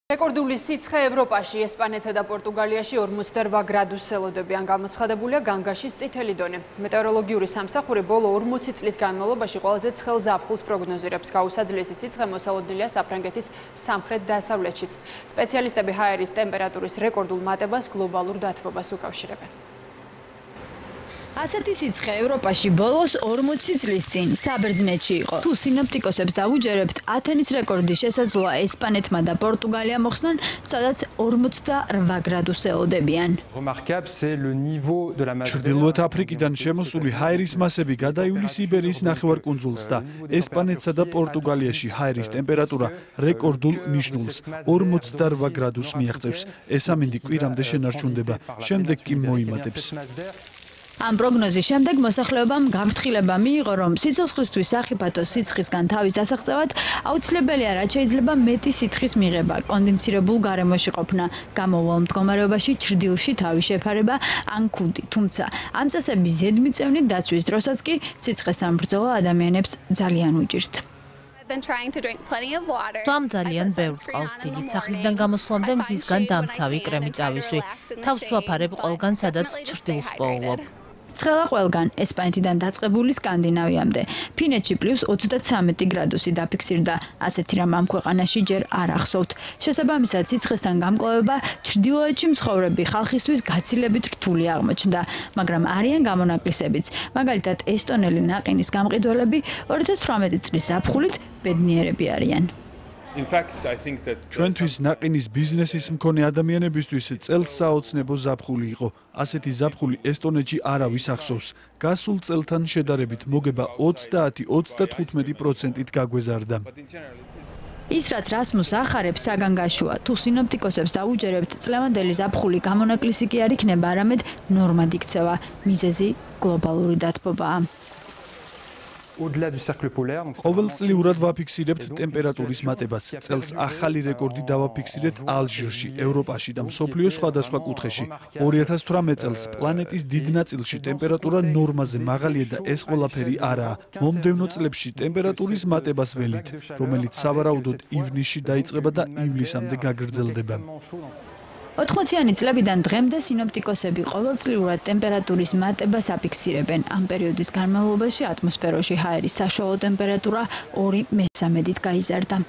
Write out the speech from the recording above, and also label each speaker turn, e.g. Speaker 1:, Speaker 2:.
Speaker 1: რეკორდული სიცხე ევროპაში, ესპანეთსა და პორტუგალიაში 48 გრადუს ელოდებიან გამოცხადებულია განგაშის წითელი დონე. მეტეოროლოგიური სამსახური ბოლო 40 წლის განმავლობაში ყველაზე ცხელ ზაფხულს პროგნოზირებს. გაუსაძლისი სიცხე მოსალოდნელია საფრანგეთის სამხრეთ-დასავლეთშიც. სპეციალისტები ჰაერის ტემპერატურის რეკორდულ მატებას გლობალურ დათბობას უკავშირებენ.
Speaker 2: ასეთი სიცხე ევროპაში ბოლოს 40 წლის წინ საბერძნეთში იყო. თუ სინოპტიკოსებს დავუჯერებთ, ათენის რეკორდი შესაძლოა ესპანეთმა და პორტუგალიამ მოხსნან, სადაც 48 გრადუს ელოდებიან.
Speaker 3: ჩრდილოეთ აფრიკიდან შემოსული ჰაერის მასები გადაივლი სიბერიის ნახევარკუნძულს და ესპანეთსა და პორტუგალიაში ჰაერის ტემპერატურა რეკორდულ ნიშნულს 48 გრადუსს მიაღწევს. ეს ამინდი კვირამდე შენარჩუნდება, შემდეგ კი მოიმატებს.
Speaker 2: ამ პროგნოზის შემდეგ მოსახლეობამ გაფრთხილება მიიღო, რომ სიცოცხლისთვის სახიფათო სიცხისგან თავის დასაღწევად აუცილებელია, რაც შეიძლება მეტი სითხის მიღება, კონდენსირებულ გარემოში ყოფნა, გამოვალ მდგომარეობაში ჩრდილში თავის შეფარება ან ქუდი. თუმცა ამ წესების ზედმიწევნით დაცვის დროსაც კი სიცხესთან ბრძოლა ადამიანებს ძალიან უჭირთ.
Speaker 4: სვამ ძალიან ბევრ წყალს, დილით სახლიდან გამოსვლამდე მზისგან დამცავი კრემი წავისვი. თავს ვაფარებ ყველგან, სადაც ჩრდილს პოულობ.
Speaker 2: ცხელა ყველგან, ესპანეთიდან დაწყებული სკანდინავიამდე. ფინეთში +23 გრადუსი დაფიქსირდა. ასეთი რამ ამ ქვეყანაში ჯერ არ ახსოვთ. შესაბამისად, სიცხესთან გამკლავება ჩრდილოეთში მცხოვრები ხალხისთვის გაცილებით რთული აღმოჩნდა, მაგრამ არიან გამონაკლისებიც. მაგალითად, ესტონელი ნაყინის გამყიდველები 2018 წლის ზაფხულით ბედნიერები არიან.
Speaker 3: ჩვენთვის ნაყინის ბიზნესის მქონე ადამიანებისთვის წელს საოცნებო ზაფხული იყო. ასეთი ზაფხული ესტონეთში არავის ახსოვს. გასულ წელთან შედარებით მოგება 30-35%-ით გაგვეზარდა.
Speaker 2: ის რაც რასმუს ახარებს საგანგაშოა. თუ სინოპტიკოსებს დავუჯერებთ, წლევანდელი ზაფხული გამონაკლისი კი არ იქნება, არამედ ნორმად იქცევა. მიზეზი გლობალური დათბობაა. ყოველწლიურად ვაფიქსირებთ ტემპერატურის მატებას. წელს ახალი რეკორდი დავაფიქსირეთ ალჟირში, ევროპაში და მსოფლიოს სხვადასხვა კუთხეში. 2018 წელს პლანეტის დიდ ნაწილში ტემპერატურა ნორმაზე მაღალია და ეს ყველაფერი არაა. მომდევნო წლებში ტემპერატურის მატებას ველით, რომელიც სავარაუდოდ ივნისში დაიწყება და ივლისამდე გაგრძელდება. 80-იანი წლებიდან დღემდე სინოპტიკოსები ყოველწლიურად ტემპერატურის მატებას აფიქსირებენ. ამ პერიოდის განმავლობაში ატმოსფეროში ჰაერის საშუალო ტემპერატურა 2/3-ით გაიზარდა.